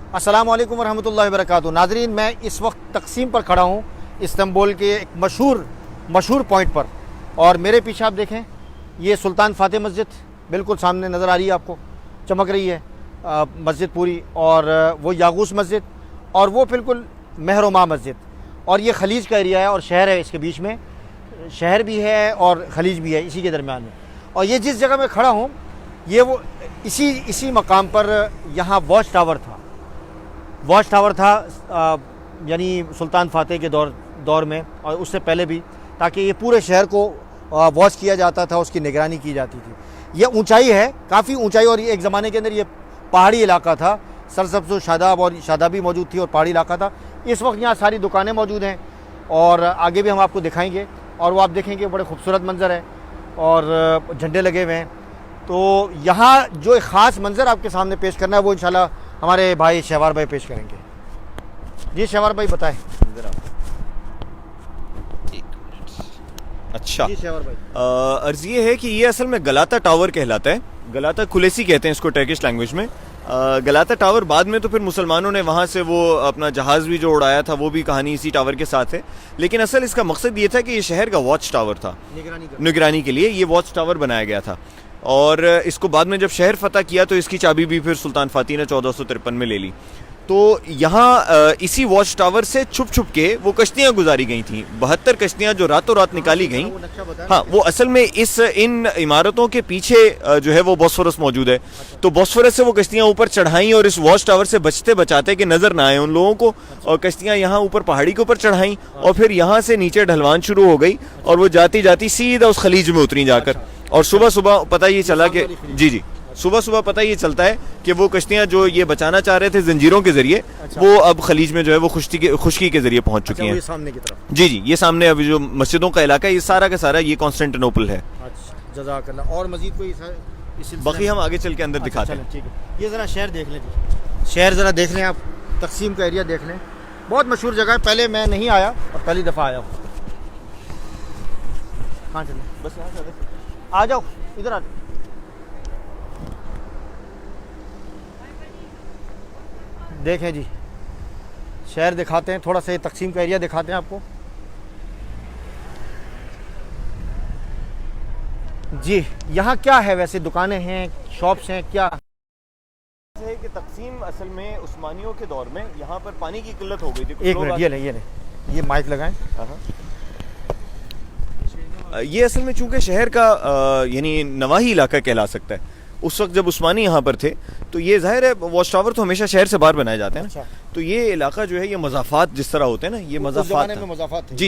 अस्सलामु अलैकुम वरहमतुल्लाहि वबरकातुहू। नाज़रीन, मैं इस वक्त तक़सीम पर खड़ा हूँ, इस्तांबुल के एक मशहूर पॉइंट पर। और मेरे पीछे आप देखें, ये सुल्तान फ़ातिह मस्जिद बिल्कुल सामने नज़र आ रही है, आपको चमक रही है मस्जिद पूरी। और वो यागूस मस्जिद, और वो बिल्कुल महरुमा मस्जिद। और ये खलीज का एरिया है और शहर है, इसके बीच में शहर भी है और खलीज भी है, इसी के दरमियान में। और ये जिस जगह मैं खड़ा हूँ, ये वो इसी मकाम पर यहाँ वॉच टावर था, यानी सुल्तान फ़ातिह के दौर में और उससे पहले भी, ताकि ये पूरे शहर को वॉच किया जाता था, उसकी निगरानी की जाती थी। ये ऊंचाई है, काफ़ी ऊंचाई, और एक ज़माने के अंदर ये पहाड़ी इलाका था, सरसब्ज़ शादाब और शादाबी मौजूद थी और पहाड़ी इलाका था। इस वक्त यहाँ सारी दुकानें मौजूद हैं और आगे भी हम आपको दिखाएंगे, और वो आप देखेंगे बड़े खूबसूरत मंज़र है और झंडे लगे हुए हैं। तो यहाँ जो एक ख़ास मंज़र आपके सामने पेश करना है, वो इंशाल्लाह हमारे भाई शहवार भाई पेश करेंगे। जी शहवार भाई बताएं। अच्छा जी शहवार भाई, अर्ज़ ये है कि ये असल में गलाता टावर कहलाता है। गलाता कुलेसी कहते हैं इसको टर्किश लैंग्वेज में। गलाता टावर बाद में तो फिर मुसलमानों ने वहाँ से वो अपना जहाज़ भी जो उड़ाया था, वो भी कहानी इसी टावर के साथ है। लेकिन असल इसका मकसद ये था कि ये शहर का वॉच टावर था, निगरानी के लिए ये वॉच टावर बनाया गया था। और इसको बाद में जब शहर फतह किया तो इसकी चाबी भी फिर सुल्तान फ़ातिह ने 1453 में ले ली। तो यहाँ इसी वॉच टावर से छुप छुप के वो कश्तियाँ गुजारी गई थीं, 72 कश्तियाँ जो रातों रात निकाली गईं। हाँ, वो असल में इन इमारतों के पीछे जो है वो बॉस्फोरस मौजूद है। तो बॉस्फोरस से वो कश्तियाँ ऊपर चढ़ाई और इस वॉच टावर से बचते बचाते कि नज़र ना आए उन लोगों को, और कश्तियाँ यहाँ ऊपर पहाड़ी के ऊपर चढ़ाई, और फिर यहाँ से नीचे ढलवान शुरू हो गई और वो जाती जाती सीधा उस खलीज में उतरी जाकर। और सुबह सुबह पता ये चला कि जी सुबह पता ये चलता है कि वो कश्तियाँ जो ये बचाना चाह रहे थे जंजीरों के जरिए, वो अब खलीज में जो है वो खुश्की के जरिए पहुंच चुकी हैं। ये सामने की तरफ जी, ये सामने अभी जो मस्जिदों का इलाका है, ये सारा का सारा ये कॉन्स्टेंटिनोपल है। अच्छा, जज़ाकल्लाह। और मजीद कोई बाकी हम आगे चल के अंदर दिखाते हैं। ठीक है, ये ज़रा शहर देख लें जी, शहर ज़रा देख लें आप, तक़सीम का एरिया देख लें। बहुत मशहूर जगह है, पहले मैं नहीं आया और पहली दफ़ा आया हूँ। कहाँ चलें? बस यहाँ से आ जाओ, इधर आ। देखें जी, शहर दिखाते हैं, थोड़ा सा तक़सीम का एरिया दिखाते हैं आपको। जी, यहाँ क्या है वैसे? दुकानें हैं, शॉप्स हैं, क्या है कि तक़सीम असल में उस्मानियों के दौर में यहाँ पर पानी की किल्लत हो गई थी। एक मिनट, ये माइक लगाएं। ये असल में चूंकि शहर का यानी नवाही इलाका कहला सकता है। उस वक्त जब उस्मानी यहाँ पर थे तो ये जाहिर है वॉच टावर तो हमेशा शहर से बाहर बनाए जाते हैं ना। तो ये इलाका जो है ये मज़ाफ़ात जिस तरह होते हैं ना, ये मज़ाफ़ात था। जी,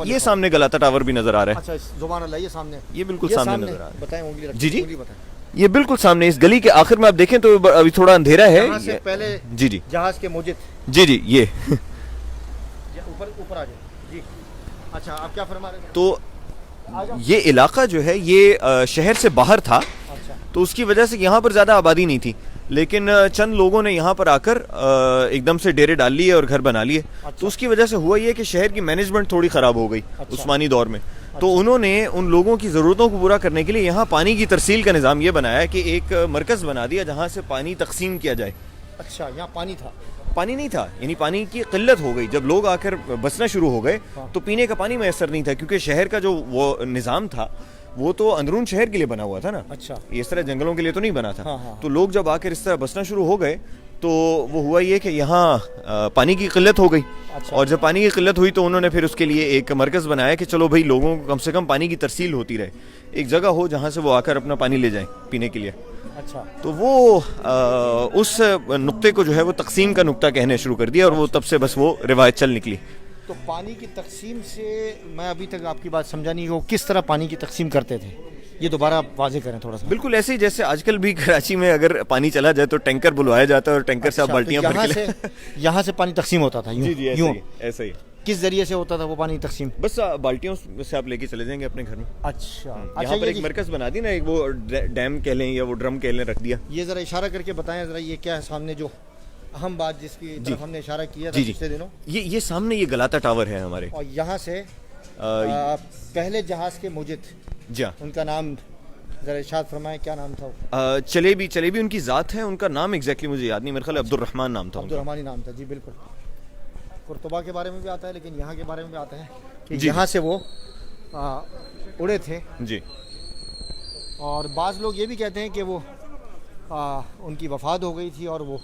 ये सामने गलाता टावर भी नजर आ रहा है। अच्छा, सुभान अल्लाह, ये सामने, ये बिल्कुल सामने नजर आ रहा है। बताएं जी, ये बिल्कुल सामने इस गली के आखिर में आप देखें तो अभी थोड़ा अंधेरा है। पहले जी जहाज के मौजूद। जी, ये ऊपर आ जाए जी। अच्छा, आप क्या फरमा रहे हैं? तो ये इलाका जो है ये शहर से बाहर था, तो उसकी वजह से यहाँ पर ज़्यादा आबादी नहीं थी। लेकिन चंद लोगों ने यहाँ पर आकर एकदम से डेरे डाल लिए और घर बना लिए। तो उसकी वजह से हुआ ये कि शहर की मैनेजमेंट थोड़ी ख़राब हो गई उस्मानी दौर में। तो उन्होंने उन लोगों की ज़रूरतों को पूरा करने के लिए यहाँ पानी की तरसील का निज़ाम ये बनाया कि एक मरकज़ बना दिया जहाँ से पानी तकसीम किया जाए। अच्छा, यहाँ पानी नहीं था, यानी पानी की किल्लत हो गई। जब लोग आकर बसना शुरू हो गए तो पीने का पानी मैसर नहीं था, क्योंकि शहर का जो वो निज़ाम था वो तो अंदरून शहर के लिए बना हुआ था ना। अच्छा, इस तरह जंगलों के लिए तो नहीं बना था। हाँ। तो लोग जब आकर इस तरह बसना शुरू हो गए तो वो हुआ ये कि यहाँ पानी की किल्लत हो गई। अच्छा। और जब पानी की किल्लत हुई तो उन्होंने फिर उसके लिए एक मरकज़ बनाया कि चलो भाई लोगों को कम से कम पानी की तरसील होती रहे, एक जगह हो जहाँ से वो आकर अपना पानी ले जाएं पीने के लिए। अच्छा, तो वो उस नुक्ते को जो है वो तकसीम का नुक्ता कहने शुरू कर दिया, और वो तब से बस वो रिवायत चल निकली। तो पानी की तकसीम से मैं अभी तक आपकी बात समझा नहीं, वो किस तरह पानी की तकसीम करते थे, ये दोबारा वाज़ेह करें थोड़ा सा। बिल्कुल ऐसे ही जैसे आजकल भी कराची में अगर पानी चला जाए तो टैंकर बुलवाया जाता है और टैंकर से आप बाल्टियां भर के यहाँ से पानी तकसीम होता था। यूँ ऐसा ही। किस जरिए से होता था वो पानी तकसीम? बस बाल्टियों से आप लेके चले जाएंगे अपने घर में। अच्छा, यहाँ पर एक मरकज बना दी ना, एक वो डैम कह लें या वो ड्रम कह लें, रख दिया। ये जरा इशारा करके बताएं जरा, ये क्या है सामने जो अहम बात जिसकी तरफ हमने इशारा किया था पिछले दिनों? ये सामने ये गलाता टावर है हमारे, और यहाँ से पहले जहाज के मुजिद, जी, उनका नाम ज़रा इरशाद फरमाएं क्या नाम था वो? चलेबी उनकी ज़ात है, उनका नाम एग्जैक्टली मुझे याद नहीं, मेरे ख्याल अब्दुल रहमान नाम था उनका। अब्दुल रहमान ही नाम था जी, बिल्कुल। कुर्तुबा के बारे में भी आता है, लेकिन यहाँ के बारे में भी आता है कि जी। यहाँ से वो उड़े थे। जी और बाज़ लोग ये भी कहते हैं कि वो उनकी वफ़ात हो गई थी और वो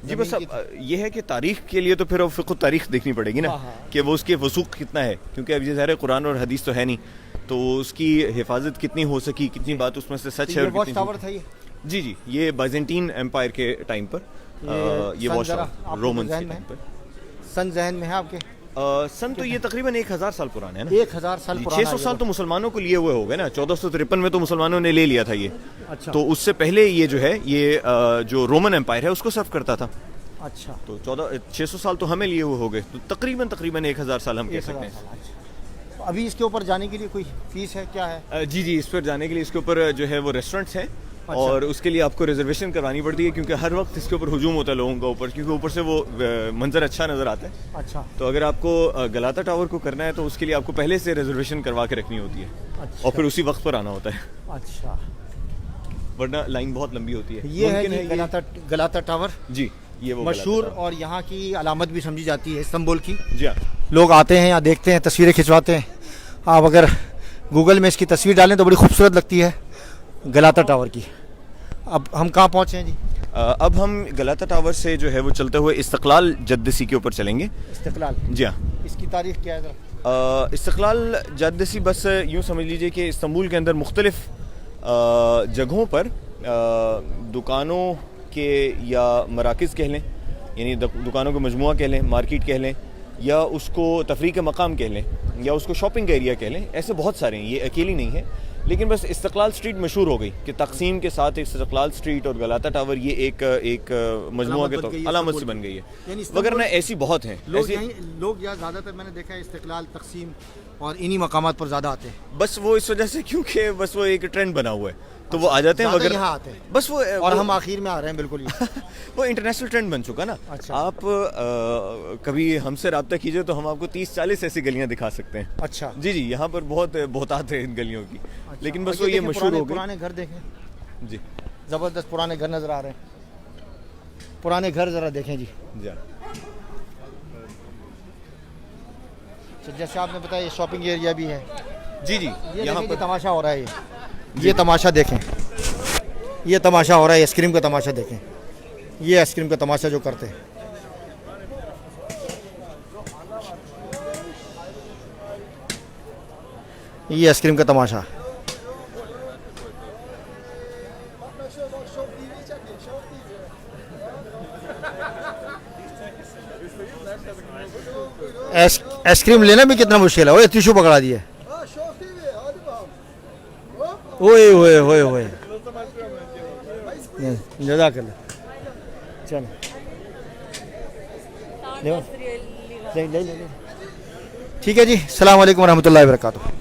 जी। बस अब ये है कि तारीख के लिए तो फिर अब फ़िक़्ह तारीख देखनी पड़ेगी ना, कि वो उसके वसूख कितना है, क्योंकि अब ये ज़ाहिर है कुरान और हदीस तो है नहीं, तो उसकी हिफाजत कितनी हो सकी, कितनी बात उसमें से सच है। ये वॉच टावर था ये? जी, ये बाइजेंटीन एम्पायर के टाइम पर ये वॉच टावर रोमन के टाइम पर। सन जहन में है आपके? सन तो ये तकरीबन 1000 साल पुराने है ना। 1000 साल पुराना। 600 साल तो मुसलमानों को लिए हुए हो गए ना, 1453 में तो मुसलमानों ने ले लिया था ये। अच्छा। तो उससे पहले ये जो है ये जो रोमन एम्पायर है उसको सर्व करता था। अच्छा। तो 600 साल तो हमें लिए हुए हो गए, तो तकरीबन 1000 साल हम कह सकते हैं। अच्छा। अभी इसके ऊपर जाने के लिए कोई फीस है, क्या है? जी, इस पर जाने के लिए इसके ऊपर जो है वो रेस्टोरेंट्स हैं। अच्छा। और उसके लिए आपको रिजर्वेशन करवानी पड़ती है, क्योंकि हर वक्त इसके ऊपर हुजूम होता है लोगों का ऊपर, क्योंकि ऊपर से वो मंजर अच्छा नज़र आता है। अच्छा। तो अगर आपको गलाता टावर को करना है तो उसके लिए आपको पहले से रिजर्वेशन करवा के रखनी होती है। अच्छा। और फिर उसी वक्त पर आना होता है। अच्छा। वरना लाइन बहुत लंबी होती है। ये है जी गलाता टावर। जी, ये वो मशहूर और यहाँ की अलामत भी समझी जाती है इस्तांबुल की। जी हाँ। लोग आते हैं यहाँ, देखते हैं, तस्वीरें खिंचवाते हैं। आप अगर गूगल में इसकी तस्वीर डालें तो बड़ी खूबसूरत लगती है गलाता टावर की। अब हम कहाँ पहुँचे हैं जी? अब हम गलाता टावर से जो है वो चलते हुए इस्तक़लाल जद्दसी के ऊपर चलेंगे। इस्तक़लाल? जी हाँ। इसकी तारीख क्या है ज़रा? इस्तक़लाल जद्दसी बस यूँ समझ लीजिए कि इस्तांबुल के अंदर मुख्तलिफ़ जगहों पर दुकानों के या मराकज़ कह लें, यानी दुकानों का मजमुआ कह लें, मार्केट कह लें, या उसको तफरीह का मकाम कह लें, या उसको शॉपिंग एरिया कह लें, ऐसे बहुत सारे हैं, ये अकेली नहीं है। लेकिन बस इस्तक़लाल स्ट्रीट मशहूर हो गई कि तक़सीम के साथ इस्तक़लाल स्ट्रीट और गलाता टावर ये एक मजमुआ के तौर अलामत से बन गई है। वगरना ऐसी बहुत हैं। लोग यहाँ ज़्यादातर मैंने देखा है इस्तक़लाल, तक़सीम और इन्हीं मकामात पर ज़्यादा आते हैं। बस वो इस वजह से क्योंकि बस वो एक ट्रेंड बना हुआ है, तो वो आ जाते हैं, वगैरह यहाँ आते हैं बस वो। और हम आखिर में आ रहे हैं बिल्कुल। वो इंटरनेशनल ट्रेंड बन चुका ना। अच्छा। आप कभी हमसे रब्ता कीजिए तो हम आपको 30-40 ऐसी गलियां दिखा सकते हैं। अच्छा। जी, यहाँ पर बहुत बहुतात है इन गलियों की। अच्छा। लेकिन बस वो ये मशहूर हो गई। पुराने घर देखें जी, ज़बरदस्त पुराने घर नज़र आ रहे हैं। पुराने घर ज़रा देखें जी। जैसे आपने बताया ये शॉपिंग एरिया भी है। जी, यहाँ पर तमाशा हो रहा है। ये तमाशा देखें, ये तमाशा हो रहा है, आइसक्रीम का तमाशा देखें। ये आइसक्रीम का तमाशा जो करते हैं, ये आइसक्रीम का तमाशा। आइसक्रीम लेना भी कितना मुश्किल है। वो टिश्यू पकड़ा दिए। ओए ओए ओए ओए, जज़ाकल्लाह। चलो ले ठीक है जी। अस्सलाम वालेकुम रहमतुल्लाहि व बरकातुहू।